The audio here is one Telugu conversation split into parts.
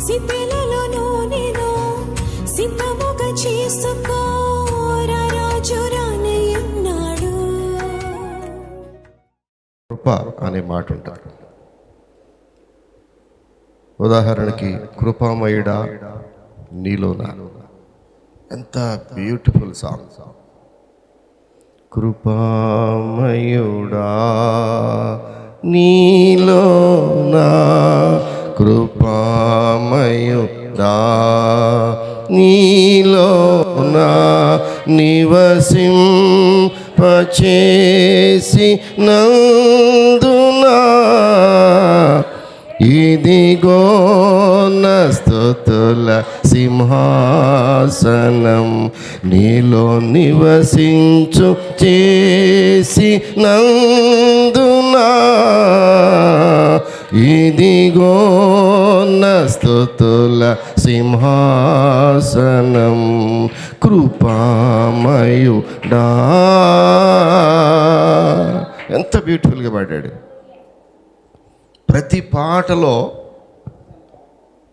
సిద్ధెలలో నేను సిద్ధముగా చేసుకో రాజు రానయ్యున్నాడు. కృప అనే మాట ఉంటారు. ఉదాహరణకి కృపామయుడా నీలోనా, ఎంత బ్యూటిఫుల్ సాంగ్. కృపామయుడా నీలోనా, కృపామయుడా నీలోనా నివసింపచేసి నందునా, ఇదిగో నా స్తుతుల సింహాసనం నీలో నివసించు చేసి నందునా, ఇదిగో నా స్తుతుల సింహాసనం కృపామయుడా. ఎంత బ్యూటిఫుల్గా పాడాడు. ప్రతి పాటలో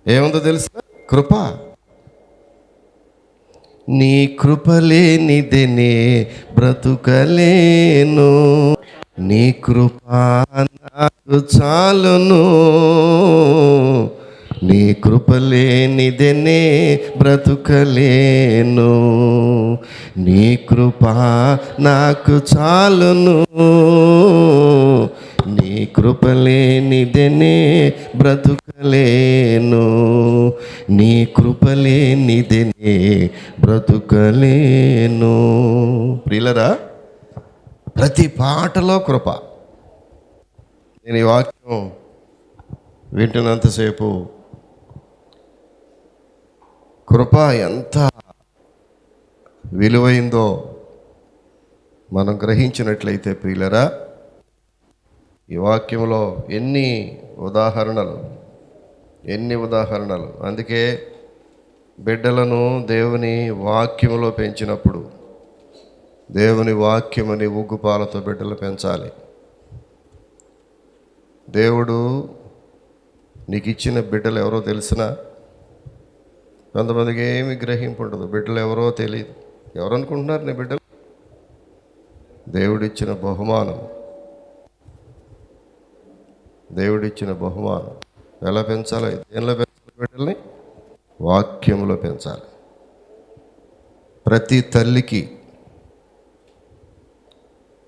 ఏముందో తెలుసా? కృప. నీ కృపలేనిదే బ్రతుకలేను, నీ కృప నాకు చాలును, నీ కృపలేనిదే బ్రతుకలేను, నీ కృప నాకు చాలును, నీ కృపలేనిదే బ్రతుకలేను, నీ కృపలేనిదే బ్రతుకలేను. ప్రియులరా, ప్రతి పాటలో కృప. నేను ఈ వాక్యం వింటున్నంతసేపు కృప ఎంత విలువైందో మనం గ్రహించినట్లయితే ప్రియులరా, ఈ వాక్యంలో ఎన్ని ఉదాహరణలు. అందుకే బిడ్డలను దేవుని వాక్యములో పెంచినప్పుడు దేవుని వాక్యమని ఉగ్గుపాలతో బిడ్డలు పెంచాలి. దేవుడు నీకు ఇచ్చిన బిడ్డలు ఎవరో తెలిసినా కొంతమందికి ఏమి గ్రహింపు ఉండదు. బిడ్డలు ఎవరో తెలియదు. ఎవరు అనుకుంటున్నారు నీ బిడ్డలు? దేవుడిచ్చిన బహుమానం. ఎలా పెంచాలి? దేనిలో పెంచాలి? బిడ్డల్ని వాక్యములో పెంచాలి. ప్రతి తల్లికి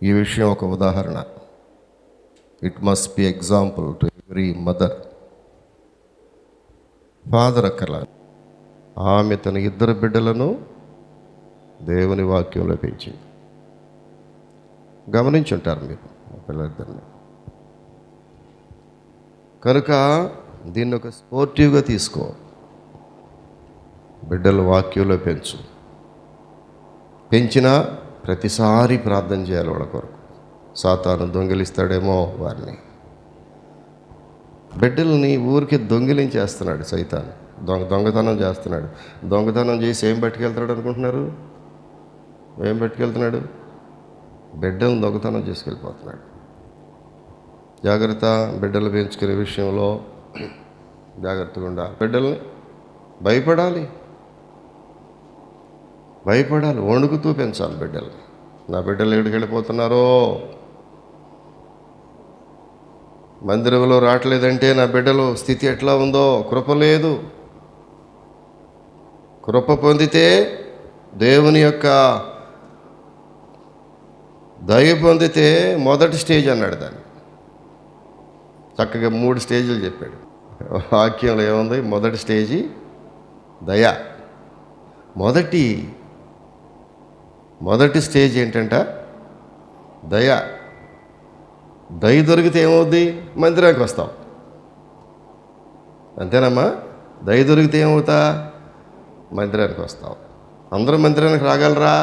ఈ విషయం ఒక ఉదాహరణ. It must be example to every mother. Father అక్కర్లా, ఆమె తన 2 బిడ్డలను దేవుని వాక్యంలో పెంచింది. గమనించుంటారు మీరు పిల్లలిద్దరిని. కనుక దీన్ని ఒక స్పోర్టివ్గా తీసుకో. బిడ్డలు వాక్యంలో పెంచినా ప్రతిసారి ప్రార్థన చేయాలి వాళ్ళ కొరకు. సాతాను దొంగిలిస్తాడేమో వారిని. బిడ్డల్ని ఊరికి దొంగిలించేస్తున్నాడు సైతాను. దొంగతనం చేస్తున్నాడు. దొంగతనం చేసి ఏం పట్టుకెళ్తున్నాడు అనుకుంటున్నారు? ఏం పట్టుకెళ్తున్నాడు? బిడ్డలను దొంగతనం చేసుకెళ్ళిపోతున్నాడు. జాగ్రత్త. బిడ్డలు పెంచుకునే విషయంలో జాగ్రత్తగా ఉండాలి. బిడ్డల్ని భయపడాలి, వణుకుతూ పెంచాలి బిడ్డల్ని. నా బిడ్డలు ఎక్కడికి వెళ్ళిపోతున్నారో, మందిరంలో రావట్లేదంటే నా బిడ్డలు స్థితి ఎట్లా ఉందో. కృప లేదు. కృప పొందితే దేవుని యొక్క దయ పొందితే మొదటి స్టేజ్ అన్నాడు దాన్ని. చక్కగా 3 స్టేజీలు చెప్పాడు వాక్యంలో. ఏముంది? మొదటి స్టేజీ దయ. మొదటి స్టేజ్ ఏంటంట? దయ. దయ దొరికితే ఏమవుద్ది? మందిరానికి వస్తాం. అంతేనమ్మా? దయ దొరికితే ఏమవుతా? మందిరానికి వస్తాం. అందరూ మందిరానికి రాగలరా?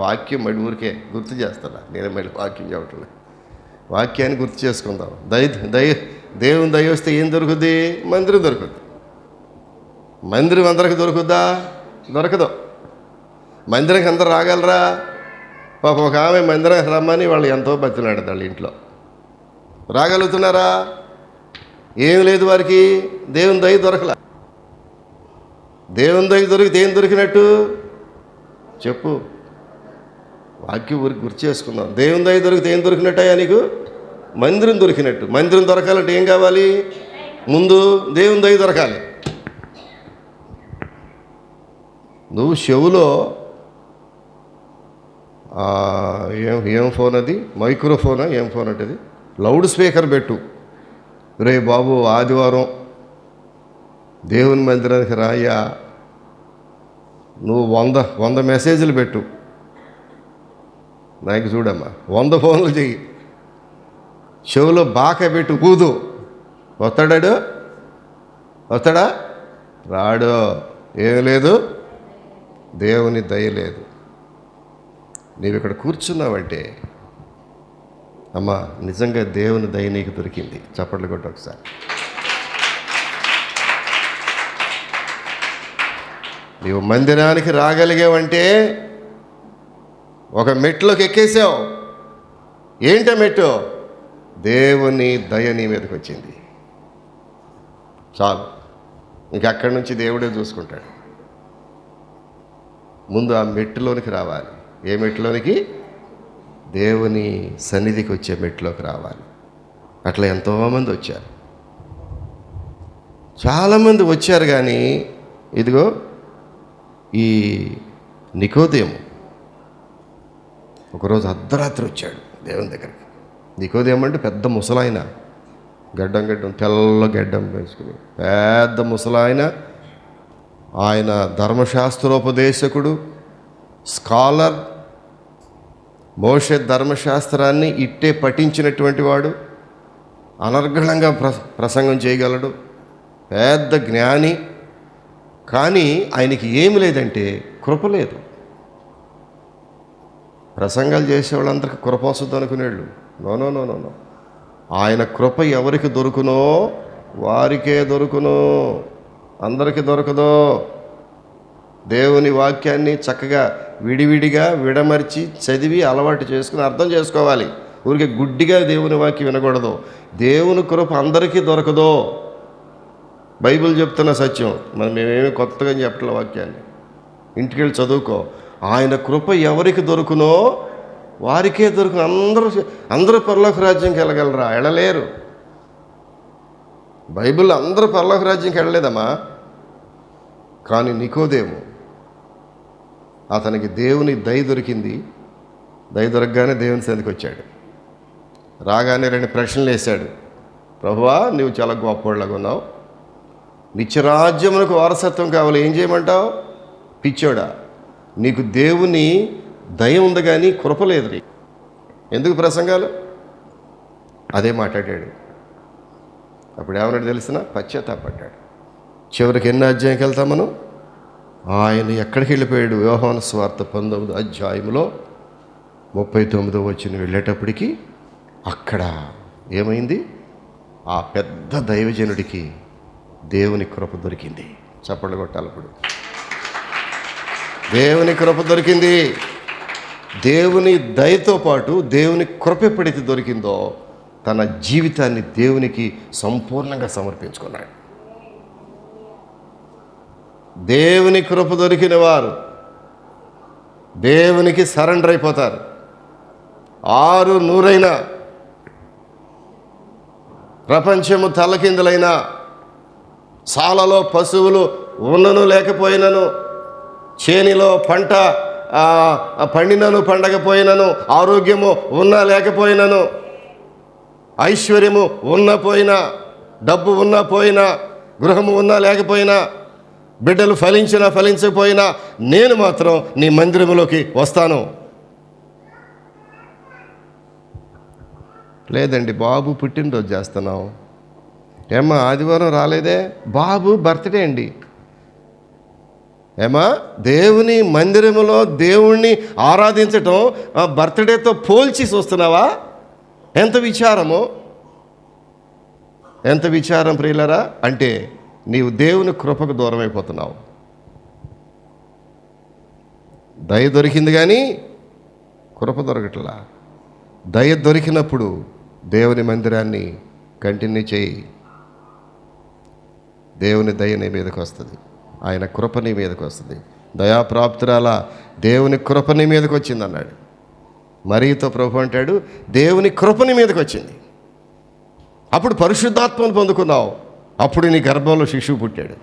వాక్యం మళ్ళీ ఊరికే గుర్తు చేస్తారా? నేనే మళ్ళీ వాక్యం చెప్పట్లే. వాక్యాన్ని గుర్తు చేసుకుందాం. దేవుని దయ వస్తే ఏం దొరుకుద్ది? మందిరం దొరుకుద్ది. మందిరం అందరికి దొరుకుద్దా? దొరకదు. మందిరానికి అందరు రాగలరా? పాపం ఒక ఆమె మందిరానికి రమ్మని వాళ్ళు ఎంతో బతిలాడదు వాళ్ళ ఇంట్లో. రాగలుగుతున్నారా? ఏం లేదు వారికి, దేవుని దయ దొరకలా. దేవుని దయ దొరికితే ఏం దొరికినట్టు చెప్పు. వాక్యం ఊరికి గుర్తు చేసుకుందాం. దేవుని దయ దొరికితే ఏం దొరికినట్టయ్యా నీకు? మందిరం దొరికినట్టు. మందిరం దొరకాలంటే ఏం కావాలి? ముందు దేవుని దయ దొరకాలి. నువ్వు చెవులో ఏం ఫోన్ అది, మైక్రోఫోనా ఏం ఫోన్ అంటే అది, లౌడ్ స్పీకర్ పెట్టు. రే బాబు, ఆదివారం దేవుని మందిరానికి రాయ్యా, నువ్వు 100 మెసేజ్లు పెట్టు. నాకు చూడమ్మా, 100 ఫోన్లు చెయ్యి. చెవులో బాక పెట్టి ఊదు. వస్తాడా? రాడు. ఏం లేదు, దేవుని దయ లేదు. నీవు ఇక్కడ కూర్చున్నావంటే అమ్మా నిజంగా దేవుని దయ నీకు దొరికింది. చప్పట్లు కొట్టు ఒకసారి. నీవు మందిరానికి రాగలిగావంటే ఒక మెట్లోకి ఎక్కేసావు. ఏంట మెట్టు? దేవుని దయ నీ మీదకి వచ్చింది. చాలు, ఇంక అక్కడి నుంచి దేవుడే చూసుకుంటాడు. ముందు ఆ మెట్టులోనికి రావాలి. ఏ మెట్టులోనికి? దేవుని సన్నిధికి వచ్చే మెట్టులోకి రావాలి. అట్లా ఎంతోమంది వచ్చారు, చాలామంది వచ్చారు. కానీ ఇదిగో ఈ నికోదేము ఒకరోజు అర్ధరాత్రి వచ్చాడు దేవుని దగ్గరికి. నికోదేము అంటే పెద్ద ముసలాయన, గడ్డం తెల్ల గడ్డం వేసుకుని పెద్ద ముసలాయన. ఆయన ధర్మశాస్త్రోపదేశకుడు, స్కాలర్. మోషే ధర్మశాస్త్రాన్ని ఇట్టే పఠించినటువంటి వాడు. అనర్గళంగా ప్రసంగం చేయగలడు, పెద్ద జ్ఞాని. కానీ ఆయనకి ఏమి లేదంటే కృప లేదు. ప్రసంగాలు చేసేవాళ్ళందరికీ కృప వస్తుంది అనుకునేళ్ళు. నో. ఆయన కృప ఎవరికి దొరుకునో వారికే దొరుకును, అందరికీ దొరకదో. దేవుని వాక్యాన్ని చక్కగా విడివిడిగా విడమర్చి చదివి అలవాటు చేసుకుని అర్థం చేసుకోవాలి. ఊరికి గుడ్డిగా దేవుని వాక్యం వినకూడదు. దేవుని కృప అందరికీ దొరకదో. బైబిల్ చెప్తున్న సత్యం, మనం మేమేమి కొత్తగా చెప్పట్లే వాక్యాన్ని. ఇంటికి వెళ్ళి చదువుకో. ఆయన కృప ఎవరికి దొరుకునో వారికే దొరుకును. అందరూ పరలోక రాజ్యంకి వెళ్ళగలరా? వెళ్ళలేరు. బైబిల్లో అందరూ పరలోక రాజ్యంకి వెళ్ళలేదమ్మా. కానీ నికోదేము, అతనికి దేవుని దయ దొరికింది. దయ దొరకగానే దేవుని సన్నిధికి వచ్చాడు. రాగానే 2 ప్రశ్నలు వేశాడు. ప్రభువా, నువ్వు చాలా గొప్పవాళ్ళగా ఉన్నావు, నిత్యరాజ్యమునకు వారసత్వం కావాలి, ఏం చేయమంటావు? పిచ్చోడా, నీకు దేవుని దయ ఉంది కానీ కృప లేదు. నీకు ఎందుకు ప్రసంగాలు? అదే మాట్లాడాడు. అప్పుడు ఏమన్నాడు తెలిసిన? పశ్చాత్తాపడ్డాడు. చివరికి ఎన్ని అధ్యాయంకి వెళ్తాం మనం? ఆయన ఎక్కడికి వెళ్ళిపోయాడు? యోహాను సువార్త 19వ అధ్యాయంలో 39వ వచనం వెళ్ళేటప్పటికి అక్కడ ఏమైంది? ఆ పెద్ద దైవజనుడికి దేవుని కృప దొరికింది. చప్పట్లు కొట్టాలి. ఇప్పుడు దేవుని కృప దొరికింది. దేవుని దయతో పాటు దేవుని కృప ఎప్పుడైతే దొరికిందో తన జీవితాన్ని దేవునికి సంపూర్ణంగా సమర్పించుకున్నాడు. దేవుని కృప దొరికిన వారు దేవునికి సరెండర్ అయిపోతారు. 600 ప్రపంచము తలకిందులైనా, సాలలో పశువులు ఉన్నను లేకపోయినను, చేనిలో పంట పండినను పండకపోయినను, ఆరోగ్యము ఉన్నా లేకపోయినను, ఐశ్వర్యము ఉన్నా పోయినా, డబ్బు ఉన్నా పోయినా, గృహము ఉన్నా లేకపోయినా, బిడ్డలు ఫలించినా ఫలించకపోయినా నేను మాత్రం నీ మందిరములోకి వస్తాను. లేదండి, బాబు పుట్టినరోజు చేస్తున్నాం. ఏమ్మా ఆదివారం రాలేదే? బాబు బర్త్డే అండి. ఏమా దేవుని మందిరములో దేవుణ్ణి ఆరాధించటం బర్త్డేతో పోల్చి చూస్తున్నావా? ఎంత విచారము, ఎంత విచారం ప్రియులరా. అంటే నీవు దేవుని కృపకు దూరం అయిపోతున్నావు. దయ దొరికింది కానీ కృప దొరకట్లా. దయ దొరికినప్పుడు దేవుని మందిరాన్ని కంటిన్యూ చేయి. దేవుని దయ నీ మీదకి వస్తుంది, ఆయన కృప నీ మీదకి వస్తుంది. దయాప్రాప్తురాల దేవుని కృప నీ మీదకి వచ్చింది అన్నాడు. మరియతో ప్రభు అంటాడు, దేవుని కృప నీ మీదకి వచ్చింది. అప్పుడు పరిశుద్ధాత్మను పొందుకున్నావు, అప్పుడు నీ గర్భంలో శిశువు పుట్టాడు.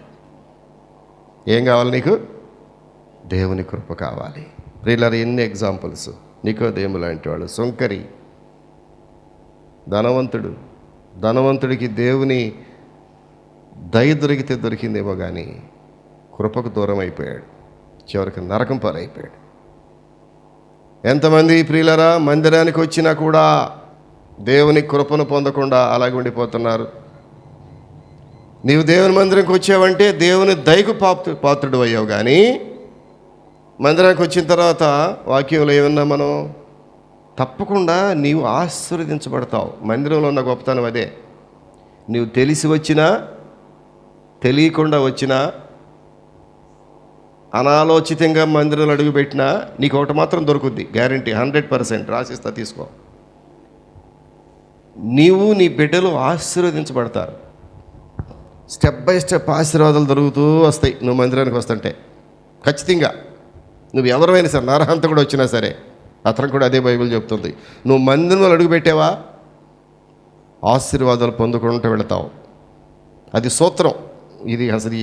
ఏం కావాలి నీకు? దేవుని కృప కావాలి. ప్రియులారా, ఎన్ని ఎగ్జాంపుల్స్. నికోదేము లాంటి వాడు, సుంకరి, ధనవంతుడికి దేవుని దయ దొరికితే దొరికిందేమో కానీ కృపకు దూరం అయిపోయాడు, చివరికి నరకం పాలైపోయాడు. ఎంతమంది ప్రియులారా మందిరానికి వచ్చినా కూడా దేవుని కృపను పొందకుండా అలాగే ఉండిపోతున్నారు. నీవు దేవుని మందిరానికి వచ్చావంటే దేవుని దయకు పాత్రుడు అయ్యావు, కానీ మందిరానికి వచ్చిన తర్వాత వాక్యంలో ఏమన్నా మనం తప్పకుండా నీవు ఆశీర్వదించబడతావు. మందిరంలో ఉన్న గొప్పతనం అదే. నీవు తెలిసి వచ్చినా తెలియకుండా వచ్చినా అనాలోచితంగా మందిరంలో అడుగుపెట్టినా నీకు ఒకటి మాత్రం దొరుకుద్ది, గ్యారంటీ, 100% రాసిస్తా, తీసుకో. నీవు నీ బిడ్డలు ఆశీర్వదించబడతారు. స్టెప్ బై స్టెప్ ఆశీర్వాదాలు దొరుకుతూ వస్తాయి నువ్వు మందిరానికి వస్తుంటే. ఖచ్చితంగా నువ్వు ఎవరైనా సరే, నరహంతకుడు వచ్చినా సరే, అతను కూడా అదే బైబిల్ చెప్తుంది. నువ్వు మందిరంలో అడుగుపెట్టావా ఆశీర్వాదాలు పొందుకుంటూ వెళతావు. అది సూత్రం. ఇది అసలు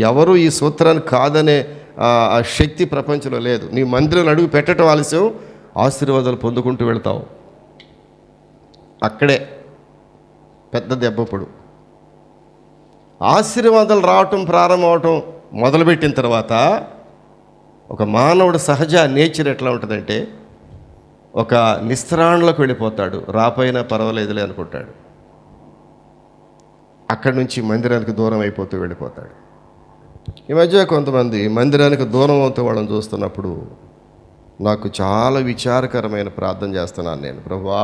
ఎవరు ఈ సూత్రాన్ని కాదనే ఆ శక్తి ప్రపంచంలో లేదు. నీ మందిరంలో అడుగు పెట్టడం ఆలస్యం, ఆశీర్వాదాలు పొందుకుంటూ వెళతావు. అక్కడే పెద్ద దెబ్బపడు. ఆశీర్వాదాలు రావటం ప్రారంభం అవటం మొదలుపెట్టిన తర్వాత ఒక మానవుడు సహజ నేచర్ ఎట్లా ఉంటుందంటే, ఒక నిస్త్రాణలోకి వెళ్ళిపోతాడు. రాపోయినా పర్వాలేదులే అనుకుంటాడు. అక్కడి నుంచి మందిరానికి దూరం అయిపోతూ వెళ్ళిపోతాడు. ఈ మధ్య కొంతమంది మందిరానికి దూరం అవుతూ వాళ్ళని చూస్తున్నప్పుడు నాకు చాలా విచారకరమైన ప్రార్థన చేస్తున్నాను నేను. ప్రభువా,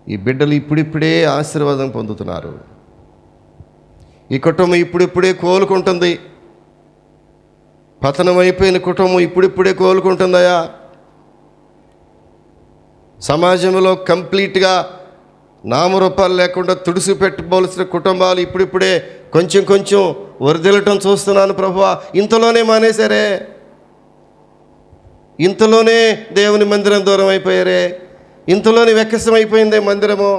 ఈ బిడ్డలు ఇప్పుడిప్పుడే ఆశీర్వాదం పొందుతున్నారు, ఈ కుటుంబం ఇప్పుడిప్పుడే కోలుకుంటుంది, పతనం అయిపోయిన కుటుంబం ఇప్పుడిప్పుడే కోలుకుంటుందయా, సమాజంలో కంప్లీట్గా నామరూపాలు లేకుండా తుడిసి పెట్టబోల్సిన కుటుంబాలు ఇప్పుడిప్పుడే కొంచెం కొంచెం వరదలటం చూస్తున్నాను ప్రభువా. ఇంతలోనే మానేశారే, ఇంతలోనే దేవుని మందిరం దూరం అయిపోయారే, ఇంతలోనే వెక్కసం అయిపోయిందే మందిరము.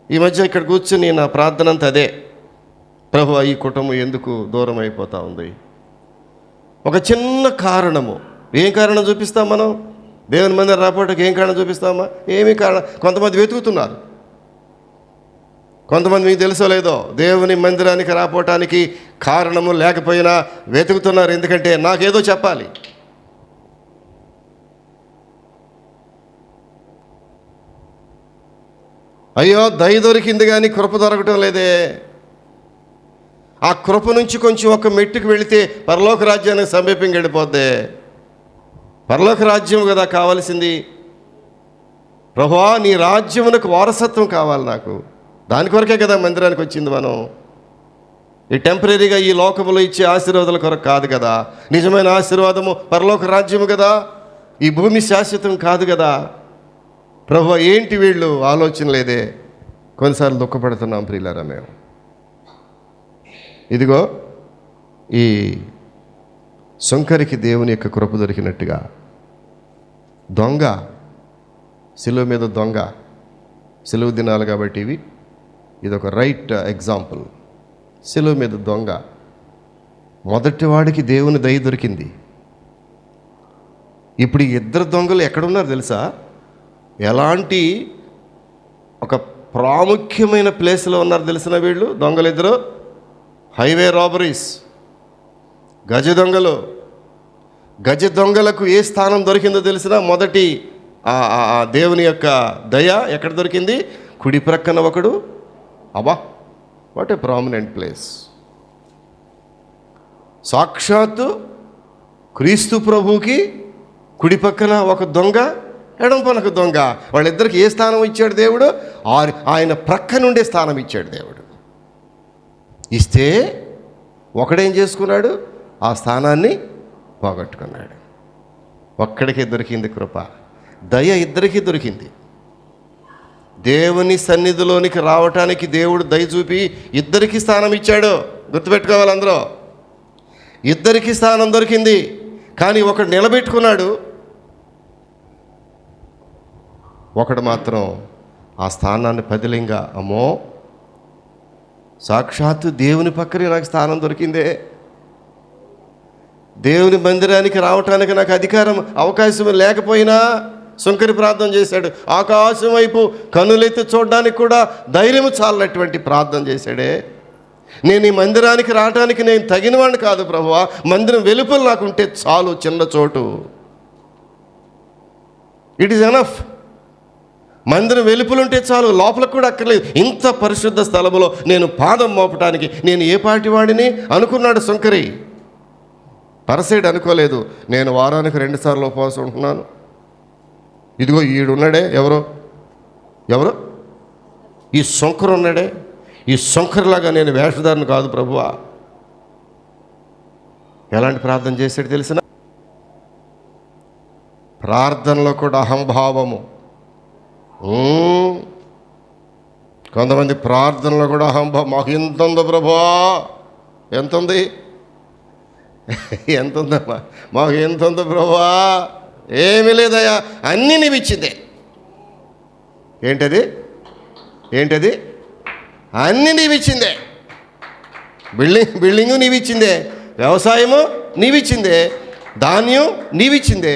ఈ మధ్య ఇక్కడ కూర్చుని నా ప్రార్థన అంతా అదే, ప్రభువా ఈ కుటుంబం ఎందుకు దూరం అయిపోతూ ఉంది? ఒక చిన్న కారణము. ఏం కారణం చూపిస్తాం మనం? దేవుని మందిరం రాపోవటానికి ఏం కారణం చూపిస్తామా? ఏమీ కారణం. కొంతమంది వెతుకుతున్నారు, కొంతమంది మీకు తెలుసో లేదో దేవుని మందిరానికి రాపోవటానికి కారణము లేకపోయినా వెతుకుతున్నారు. ఎందుకంటే నాకేదో చెప్పాలి. అయ్యో దయ దొరికింది కానీ కృప దొరకటం లేదే. ఆ కృప నుంచి కొంచెం ఒక మెట్టుకు వెళితే పరలోక రాజ్యానికి సమీపంగా వెళ్ళిపోద్దే. పరలోక రాజ్యం కదా కావాల్సింది. ప్రభువా నీ రాజ్యమునకు వారసత్వం కావాలి నాకు. దాని కొరకే కదా మందిరానికి వచ్చింది మనం. ఈ టెంపరీగా ఈ లోకములో ఇచ్చే ఆశీర్వాదాల కొరకు కాదు కదా. నిజమైన ఆశీర్వాదము పరలోక రాజ్యము కదా, ఈ భూమి శాశ్వతం కాదు కదా. ప్రభువా ఏంటి వీళ్ళు ఆలోచన లేదే. కొన్నిసార్లు దుఃఖపడుతున్నాం ప్రియులారా మేము. ఇదిగో ఈ సుంకరికి దేవుని యొక్క కృప దొరికినట్టుగా దొంగ, సిలువ మీద దొంగ, సిలువ దినాలు కాబట్టి ఇదొక రైట్ ఎగ్జాంపుల్. సిలువ మీద దొంగ మొదటివాడికి దేవుని దయ దొరికింది. ఇప్పుడు ఈ ఇద్దరు దొంగలు ఎక్కడున్నారు తెలుసా? ఎలాంటి ఒక ప్రాముఖ్యమైన ప్లేస్లో ఉన్నారు తెలిసిన వీళ్ళు దొంగలిద్దరు. హైవే రాబరీస్, గజ దొంగలు. గజ దొంగలకు ఏ స్థానం దొరికిందో తెలిసిన? మొదటి దేవుని యొక్క దయ ఎక్కడ దొరికింది? కుడి ప్రక్కన ఒకడు. అబ్బా, వాట్ ఏ ప్రామినెంట్ ప్లేస్. సాక్షాత్తు క్రీస్తు ప్రభువుకి కుడి పక్కన ఒక దొంగ, ఎడం పక్కన దొంగ. వాళ్ళిద్దరికి ఏ స్థానం ఇచ్చాడు దేవుడు? ఆయన ప్రక్క నుండే స్థానం ఇచ్చాడు దేవుడు. ఇస్తే ఒకడేం చేసుకున్నాడు? ఆ స్థానాన్ని పోగొట్టుకున్నాడు. ఒక్కడికే దొరికింది కృప. దయ ఇద్దరికీ దొరికింది. దేవుని సన్నిధిలోనికి రావటానికి దేవుడు దయ చూపి ఇద్దరికి స్థానం ఇచ్చాడు. గుర్తుపెట్టుకోవాలి అందరూ. ఇద్దరికి స్థానం దొరికింది. కానీ ఒకడు నిలబెట్టుకున్నాడు, ఒకడు మాత్రం ఆ స్థానాన్ని పదిలంగా, అమ్మో సాక్షాత్తు దేవుని పక్కనే నాకు స్థానం దొరికిందే, దేవుని మందిరానికి రావటానికి నాకు అవకాశం లేకపోయినా సుంకరి ప్రార్థన చేశాడు. ఆకాశం వైపు కనులెత్తి చూడడానికి కూడా ధైర్యం చాలనటువంటి ప్రార్థన చేశాడే. నేను ఈ మందిరానికి రావడానికి నేను తగినవాడిని కాదు ప్రభువా, మందిరం వెలుపల నాకు ఉంటే చాలు, చిన్న చోటు, ఇట్ ఈజ్ ఎనఫ్. మందిరం వెలుపలు ఉంటే చాలు, లోపలకు కూడా అక్కర్లేదు. ఇంత పరిశుద్ధ స్థలములో నేను పాదం మోపటానికి నేను ఏ పాటి వాడిని అనుకున్నాడు సుంకరి. పరసేడు అనుకోలేదు, నేను వారానికి 2 సార్లు ఉపవాసం ఉంటున్నాను, ఇదిగో ఈడున్నాడే, ఎవరు ఈ శంకరు ఉన్నాడే, ఈ శంకరులాగా నేను వేషధారణ కాదు ప్రభువా. ఎలాంటి ప్రార్థన చేశాడు తెలిసిన? ప్రార్థనలో కూడా అహంభావము. కొంతమంది ప్రార్థనలో కూడా అహంభావం. మాకు ఎంత ఉందో ప్రభువా, ఎంత ఉంది, ఎంత ఉందమ్మా, మాకు ఎంత ఉందో ప్రభువా, ఏమీ లేదయ్యా, అన్నీ నీవిచ్చిందే. ఏంటది అన్నీ నీవిచ్చిందే. బిల్డింగు నీవిచ్చిందే, వ్యవసాయము నీవిచ్చిందే, ధాన్యం నీవిచ్చిందే,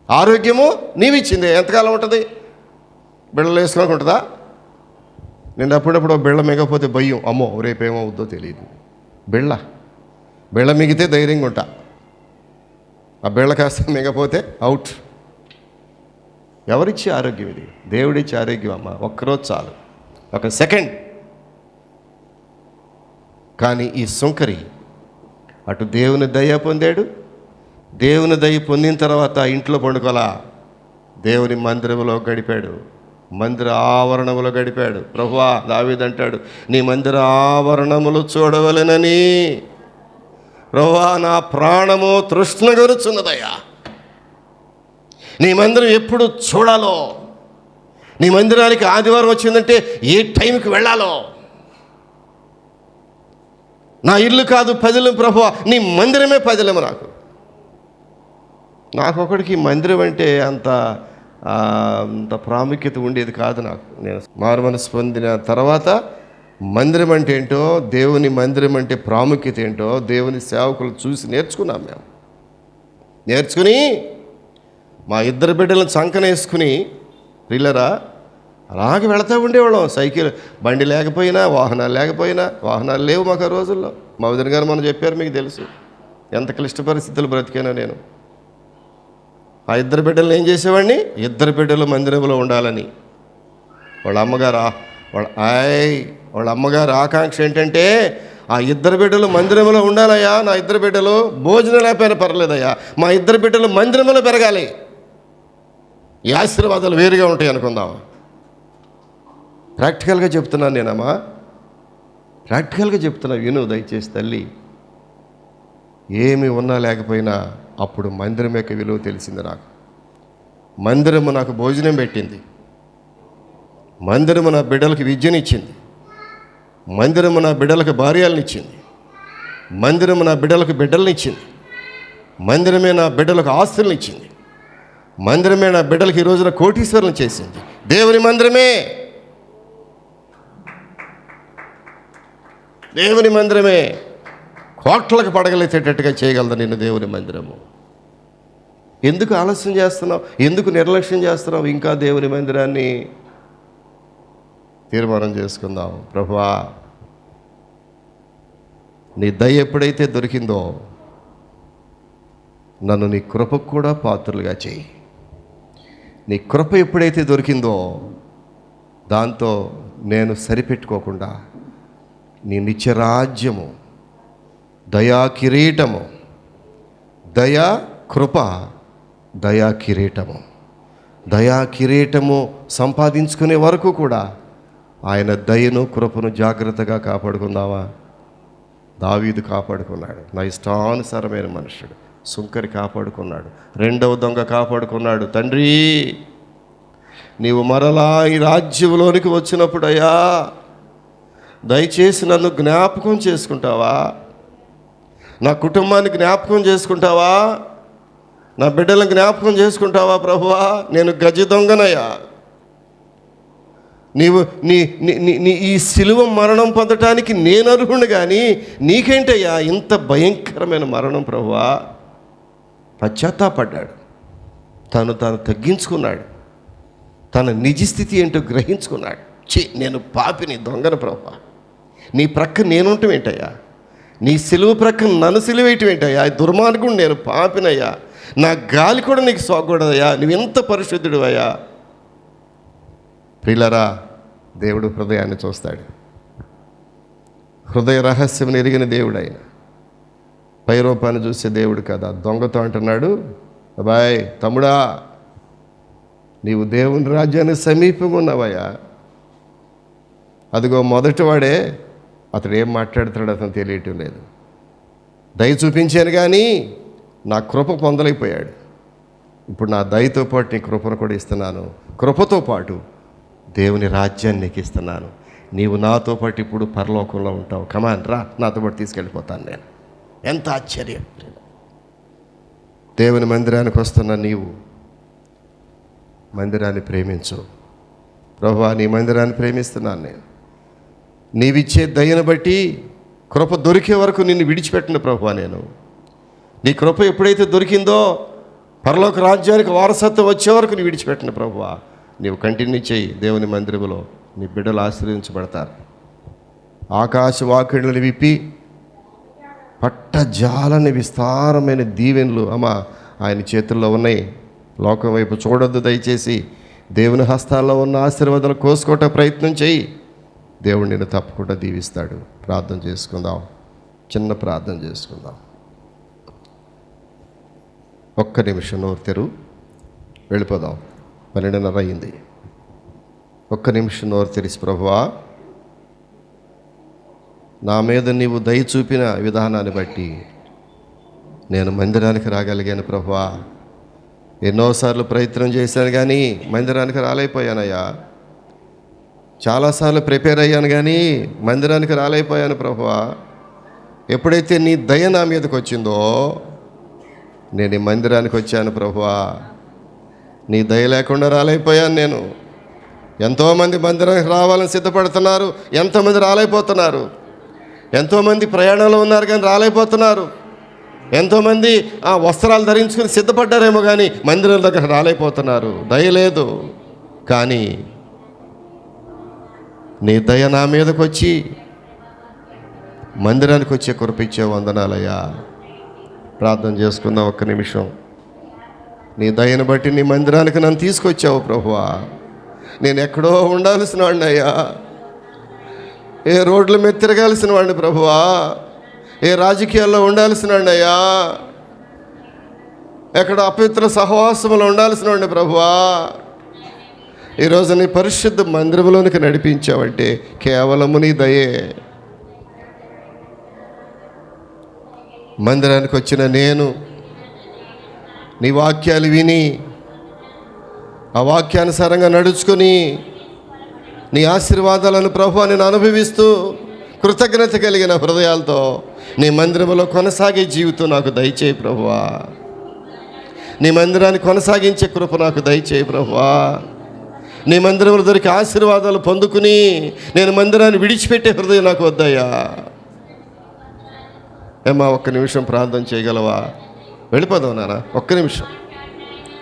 ఆరోగ్యము నీవిచ్చిందే. ఎంతకాలం ఉంటుంది? బిళ్ళలు వేసుకోవడానికి ఉంటుందా? నేను అప్పుడప్పుడు బిళ్ళ మిగపోతే భయం, అమ్మో రేపేమవుద్దో తెలియదు. బిళ్ళ మిగితే ధైర్యంగా ఉంటా, ఆ బిళ్ళ కాస్త మిగపోతే అవుట్. ఎవరిచ్చే ఆరోగ్యం ఇది? దేవుడిచ్చే ఆరోగ్యం అమ్మ. ఒక్కరోజు చాలు, ఒక సెకండ్. కానీ ఈ సుంకరి అటు దేవుని దయ పొందాడు, దేవుని దయ పొందిన తర్వాత ఇంట్లో పండుకోలా, దేవుని మందిరంలో గడిపాడు, మందిర ఆవరణములో గడిపాడు. ప్రభువా, దావీదు అంటాడు, నీ మందిర ఆవరణములు చూడవలెనని ప్రభువా నా ప్రాణము తృష్ణగొరుచున్నదయ్యా. నీ మందిరం ఎప్పుడు చూడాలో, నీ మందిరానికి ఆదివారం వచ్చిందంటే ఏ టైంకి వెళ్ళాలో, నా ఇల్లు కాదు పదిలం ప్రభువా, నీ మందిరమే పదిలము. నాకు ఒకడికి మందిరం అంటే అంత ప్రాముఖ్యత ఉండేది కాదు నాకు. నేను మారు మనసు పొందిన తర్వాత మందిరం అంటే ఏంటో, దేవుని మందిరం అంటే ప్రాముఖ్యత ఏంటో దేవుని సేవకులు చూసి నేర్చుకున్నాం. మేము నేర్చుకుని మా 2 బిడ్డలను చంకనేసుకుని పిల్లరా అలాగే వెళతా ఉండేవాళ్ళం. సైకిల్ బండి లేకపోయినా, వాహనాలు లేకపోయినా, వాహనాలు లేవు మాకు ఆ రోజుల్లో. మా వదిన గారు మనం చెప్పారు, మీకు తెలుసు ఎంత క్లిష్ట పరిస్థితులు బ్రతికానో నేను. ఆ 2 బిడ్డలను ఏం చేసేవాడిని, 2 బిడ్డలు మందిరంలో ఉండాలని. వాళ్ళ అమ్మగారు ఆకాంక్ష ఏంటంటే, ఆ 2 బిడ్డలు మందిరంలో ఉండాలయ్యా, నా 2 బిడ్డలు భోజనం లేకపోయినా పర్లేదయ్యా, మా 2 బిడ్డలు మందిరంలో పెరగాలి. ఈ ఆశీర్వాదాలు వేరుగా ఉంటాయి అనుకుందాం. ప్రాక్టికల్గా చెప్తున్నాను నేనమ్మా, ప్రాక్టికల్గా చెప్తున్నా, విను దయచేసి తల్లి. ఏమి ఉన్నా లేకపోయినా అప్పుడు మందిరం యొక్క విలువ తెలిసింది నాకు. మందిరము నాకు భోజనం పెట్టింది, మందిరము నా బిడ్డలకు విద్యనిచ్చింది, మందిరము నా బిడ్డలకు భార్యలనిచ్చింది, మందిరము నా బిడ్డలకు బిడ్డలనిచ్చింది, మందిరమే నా బిడ్డలకు ఆస్తులను ఇచ్చింది, మందిరమే నా బిడ్డలకు ఈ రోజున కోటీశ్వరులను చేసింది. దేవుని మందిరమే, దేవుని మందిరమే కోట్లకు పడగలెత్తేటట్టుగా చేయగలదు నిన్ను దేవుని మందిరము. ఎందుకు ఆలస్యం చేస్తున్నావు? ఎందుకు నిర్లక్ష్యం చేస్తున్నావు? ఇంకా దేవుని మందిరాన్ని తీర్మానం చేసుకుందాం. ప్రభువా, నీ దయ ఎప్పుడైతే దొరికిందో నన్ను నీ కృపకు కూడా పాత్రలుగా చేయి. నీ కృప ఎప్పుడైతే దొరికిందో దాంతో నేను సరిపెట్టుకోకుండా నీ నిత్యరాజ్యము, దయా కిరీటము, దయా కృప, దయా కిరీటము సంపాదించుకునే వరకు కూడా ఆయన దయను కృపను జాగ్రత్తగా కాపాడుకుందామా? దావీదు కాపాడుకున్నాడు, నా ఇష్టానుసారమైన మనుషుడు. సుంకరి కాపాడుకున్నాడు, 2వ దొంగ కాపాడుకున్నాడు. తండ్రి, నీవు మరలా ఈ రాజ్యంలోనికి వచ్చినప్పుడయ్యా దయచేసి నన్ను జ్ఞాపకం చేసుకుంటావా, నా కుటుంబాన్ని జ్ఞాపకం చేసుకుంటావా, నా బిడ్డలను జ్ఞాపకం చేసుకుంటావా ప్రభువా? నేను గజ దొంగనయ్యా. నీవు నీ ఈ సిలువ మరణం పొందటానికి నేను అర్హుడు, కానీ నీకేంటయ్యా ఇంత భయంకరమైన మరణం ప్రభువా? పశ్చాత్తాపడ్డాడు, తాను తగ్గించుకున్నాడు, తన నిజస్థితి ఏంటో గ్రహించుకున్నాడు. నేను పాపిని, దొంగను ప్రభువా, నీ ప్రక్క నేనుంటాం ఏంటయ్యా, నీ సిలువ ప్రక్క నన్ను సిలువేయటం ఏంటయ్యా, దుర్మార్గుడు నేను, పాపినయ్యా, నా గాలి కూడా నీకు సోకూడదయ్యా, నువ్వు ఎంత పరిశుద్ధుడు అయ్యా. ప్రియులారా, దేవుడు హృదయాన్ని చూస్తాడు. హృదయ రహస్యం ఎరిగిన దేవుడు ఆయన. పై రూపాన్ని చూసే దేవుడు కదా. దొంగతో అంటున్నాడు, అబ్బాయ్ తమ్ముడా, నీవు దేవుని రాజ్యానికి సమీపంగా ఉన్నావయ్యా. అదిగో మొదటివాడే, అతడు ఏం మాట్లాడుతాడు అతను తెలియటం లేదు. దయ చూపించాను కానీ నా కృప పొందలేకపోయాడు. ఇప్పుడు నా దయతో పాటు నీ కృపను కూడా ఇస్తున్నాను, కృపతో పాటు దేవుని రాజ్యాన్ని నీకు ఇస్తున్నాను. నీవు నాతో పాటు ఇప్పుడు పరలోకంలో ఉంటావు. కమాన్ రా, నాతో పాటు తీసుకెళ్ళిపోతాను నేను. ఎంత ఆశ్చర్యం! దేవుని మందిరానికి వస్తున్న నీవు మందిరాన్ని ప్రేమించు. ప్రభువా, నీ మందిరాన్ని ప్రేమిస్తున్నాను నేను. నీవిచ్చే దయను బట్టి కృప దొరికే వరకు నిన్ను విడిచిపెట్టిన ప్రభువా, నేను నీ కృప ఎప్పుడైతే దొరికిందో పరలోక రాజ్యానికి వారసత్వం వచ్చే వరకు నీ విడిచిపెట్టిన ప్రభువా, నీవు కంటిన్యూ చేయి. దేవుని మందిరంలో నీ బిడ్డలు ఆశీర్వదించబడతారు. ఆకాశ వాకిళ్ళని విప్పి పట్టజాలని విస్తారమైన దీవెనలు ఆయన చేతుల్లో ఉన్నాయి. లోకం వైపు చూడొద్దు దయచేసి. దేవుని హస్తాల్లో ఉన్న ఆశీర్వాదాలు కోసుకోవటం ప్రయత్నం చేయి. దేవుడు నిన్ను తప్పకుండా దీవిస్తాడు. ప్రార్థన చేసుకుందాం, చిన్న ప్రార్థన చేసుకుందాం. ఒక్క నిమిషం నోరు తెరు, వెళ్ళిపోదాం. 12:30 అయింది. ఒక్క నిమిషం నోరు తెరిచి, ప్రభువా, నా మీద నీవు దయ చూపిన విధానాన్ని బట్టి నేను మందిరానికి రాగలిగాను ప్రభువా. ఎన్నోసార్లు ప్రయత్నం చేశాను కానీ మందిరానికి రాలేకపోయానయ్యా. చాలాసార్లు ప్రిపేర్ అయ్యాను కానీ మందిరానికి రాలేకపోయాను ప్రభువా. ఎప్పుడైతే నీ దయ నా మీదకి వచ్చిందో నేను ఈ మందిరానికి వచ్చాను ప్రభువా. నీ దయ లేకుండా రాలేకపోయాను నేను. ఎంతోమంది మందిరానికి రావాలని సిద్ధపడుతున్నారు, ఎంతోమంది రాలేకపోతున్నారు. ఎంతోమంది ప్రయాణంలో ఉన్నారు కానీ రాలేకపోతున్నారు. ఎంతోమంది ఆ వస్త్రాలు ధరించుకుని సిద్ధపడ్డారేమో కానీ మందిరం దగ్గర రాలేకపోతున్నారు. దయ లేదు. కానీ నీ దయ నా మీదకి వచ్చి మందిరానికి వచ్చే కృపించే వందనాలయ్యా. ప్రార్థన చేసుకుందాం ఒక్క నిమిషం. నీ దయను బట్టి నీ మందిరానికి నన్ను తీసుకొచ్చావు ప్రభువా. నేను ఎక్కడో ఉండాల్సిన వాడిని అయ్యా, ఏ రోడ్ల మీద తిరగాల్సిన వాడిని ప్రభువా, ఏ రాజకీయాల్లో ఉండాల్సిన వాడిని అయ్యా, ఎక్కడ అపవిత్ర సహవాసంలో ఉండాల్సిన వాడిని ప్రభువా. ఈరోజు నీ పరిశుద్ధ మందిరంలోనికి నడిపించావంటే కేవలము నీ దయే. మందిరానికి వచ్చిన నేను నీ వాక్యాలు విని ఆ వాక్యానుసారంగా నడుచుకొని నీ ఆశీర్వాదాలను ప్రభువా నేను అనుభవిస్తూ కృతజ్ఞత కలిగిన హృదయాలతో నీ మందిరంలో కొనసాగే జీవితం నాకు దయచేయి ప్రభువా. నీ మందిరాన్ని కొనసాగించే కృప నాకు దయచేయి ప్రభువా. నీ మందిరంలో దొరికి ఆశీర్వాదాలు పొందుకుని నేను మందిరాన్ని విడిచిపెట్టే హృదయం నాకు వద్దయ్యా. ఏమా ఒక్క నిమిషం ప్రార్థన చేయగలవా? వెళ్ళిపోదాం నాన్న.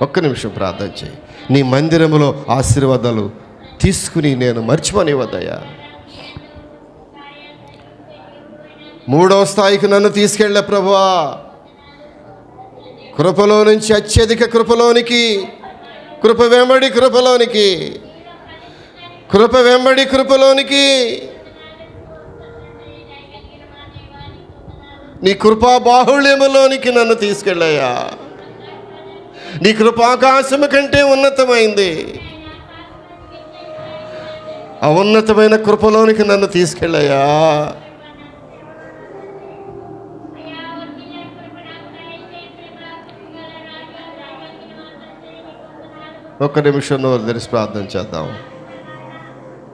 ఒక్క నిమిషం ప్రార్థన చేయి. నీ మందిరంలో ఆశీర్వాదాలు తీసుకుని నేను మర్చిపోనివద్దయ్యా. 3వ స్థాయికి నన్ను తీసుకెళ్ళే ప్రభువా. కృపలో నుంచి అత్యధిక కృపలోనికి, కృప వెంబడి కృపలోనికి, కృప వెంబడి కృపలోనికి, నీ కృపా బాహుళ్యములోనికి నన్ను తీసుకెళ్ళయ్యా. నీ కృపాకాశము కంటే ఉన్నతమైంది. ఆ ఉన్నతమైన కృపలోనికి నన్ను తీసుకెళ్ళయ్యా. ఒక్క నిమిషం నోరు తెరిచి ప్రార్థన చేద్దాం.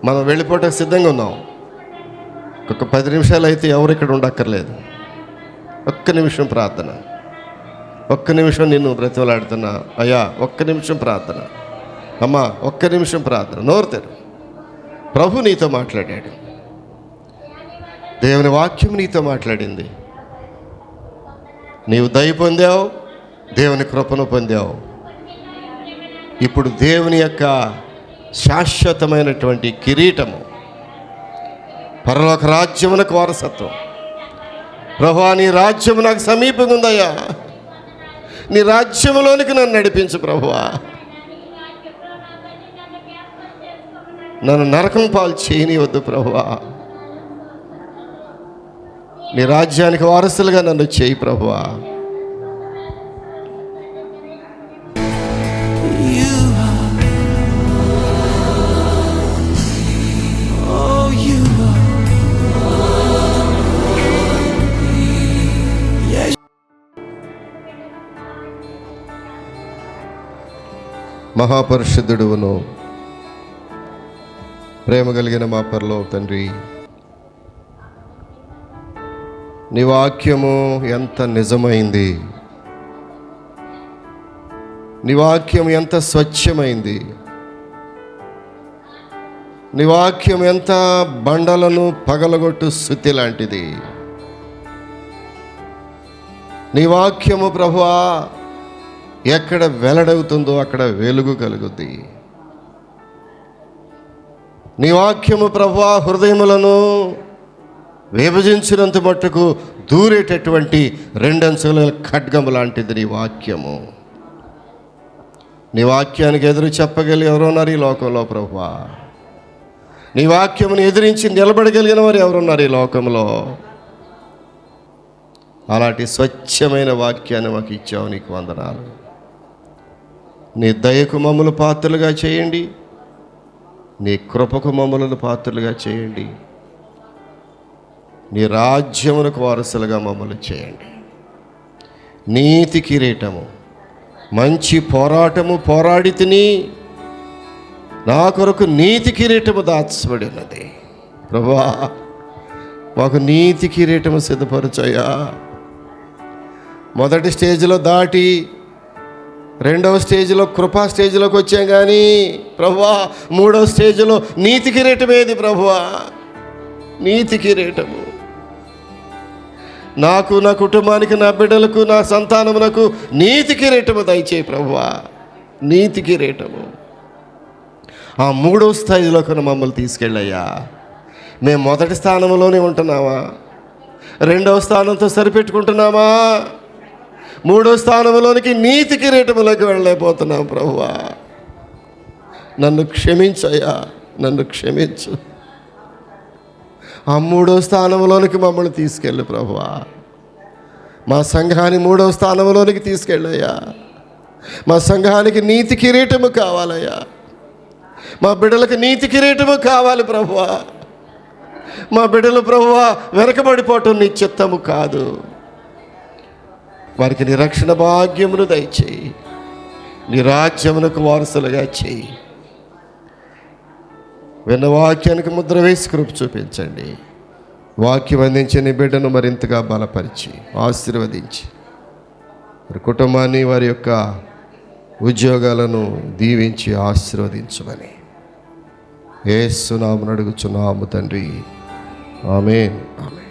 మనం వెళ్ళిపోవటానికి సిద్ధంగా ఉన్నాం. ఒక 10 నిమిషాలు అయితే ఎవరు ఇక్కడ ఉండక్కర్లేదు. ఒక్క నిమిషం ప్రార్థన. ఒక్క నిమిషం నిన్ను బ్రతిమలాడుతున్నా అయ్యా, ఒక్క నిమిషం ప్రార్థన. అమ్మా, ఒక్క నిమిషం ప్రార్థన. నోరు తెరు. ప్రభు నీతో మాట్లాడాడు. దేవుని వాక్యం నీతో మాట్లాడింది. నీవు దయ పొందావు, దేవుని కృపను పొందావు. ఇప్పుడు దేవుని యొక్క శాశ్వతమైనటువంటి కిరీటము, పరలోక రాజ్యమునకు వారసత్వం. ప్రభువా, నీ రాజ్యము నాకు సమీపంగా ఉందయ్యా, నీ రాజ్యములోనికి నన్ను నడిపించు ప్రభువా. నన్ను నరకం పాలు చేయనివద్దు ప్రభువా. నీ రాజ్యానికి వారసులుగా నన్ను చేయి ప్రభువా. మహాపరిశుద్ధుడును ప్రేమ కలిగిన మా పరలోక తండ్రి, నీ వాక్యము ఎంత నిజమైంది, నీ వాక్యం ఎంత స్వచ్ఛమైంది, నీ వాక్యం ఎంత బండలను పగలగొట్టు శుద్ధి లాంటిది. నీ వాక్యము ప్రభువా ఎక్కడ వెల్లడవుతుందో అక్కడ వెలుగు కలుగుద్ది. నీ వాక్యము ప్రభువా హృదయములను విభజించినంత మట్టుకు దూరేటటువంటి 2 అంచుల ఖడ్గము లాంటిది నీ వాక్యము. నీ వాక్యానికి ఎదురు చెప్పగలిగి ఎవరున్నారు ఈ లోకంలో ప్రభువా? నీ వాక్యమును ఎదిరించి నిలబడగలిగిన వారు ఎవరున్నారు ఈ లోకంలో? అలాంటి స్వచ్ఛమైన వాక్యాన్ని మాకు ఇచ్చావు, నీకు వందనాలు. నీ దయకు మమ్మల్ని పాత్రలుగా చేయండి, నీ కృపకు మమ్మల్ని పాత్రలుగా చేయండి, నీ రాజ్యమునకు వారసులుగా మమ్మల్ని చేయండి. నీతి కిరీటము, మంచి పోరాటము పోరాడి తిని నా కొరకు నీతి కిరీటము దాచబడి ఉన్నది. ప్రభువా, మాకు నీతి కిరీటము సిద్ధపరచయ్యా. మొదటి స్టేజ్లో దాటి 2వ స్టేజ్లో కృపా స్టేజ్లోకి వచ్చాం, కానీ ప్రభువా 3వ స్టేజ్లో నీతి కిరీటం ఏది ప్రభువా? నీతి కిరీటము నాకు, నా కుటుంబానికి, నా బిడ్డలకు, నా సంతానమునకు నీతి కిరీటము దయచేయి ప్రభువా. నీతి కిరీటము ఆ 3వ స్థాయిలోకి మమ్మల్ని తీసుకెళ్ళయ్యా. మేము మొదటి స్థానంలోనే ఉంటున్నామా? 2వ స్థానంతో సరిపెట్టుకుంటున్నామా? 3వ స్థానంలోనికి నీతి కిరీటములోకి వెళ్ళలేకపోతున్నాం ప్రభువా. నన్ను క్షమించయ్యా, నన్ను క్షమించు. ఆ 3వ స్థానంలోనికి మమ్మల్ని తీసుకెళ్ళు ప్రభువా. మా సంఘాన్ని 3వ స్థానంలోనికి తీసుకెళ్ళయ్యా. మా సంఘానికి నీతి కిరీటము కావాలయ్యా. మా బిడ్డలకు నీతి కిరీటము కావాలి ప్రభువా. మా బిడ్డలు ప్రభువా వెనకబడిపోవటం నీ చిత్తము కాదు. వారికి నిరక్షణ భాగ్యమును దయచేయి, నీ రాజ్యమునకు వారసులుగా చేయి. విన్న వాక్యానికి ముద్ర వేసి కృప చూపించండి. వాక్యం అందించే నీ బిడ్డను మరింతగా బలపరిచి ఆశీర్వదించి వారి కుటుంబాన్ని, వారి యొక్క ఉద్యోగాలను దీవించి ఆశీర్వదించమని యేసు నామమున అడుగుచున్నాము తండ్రి. ఆమేన్. ఆమేన్.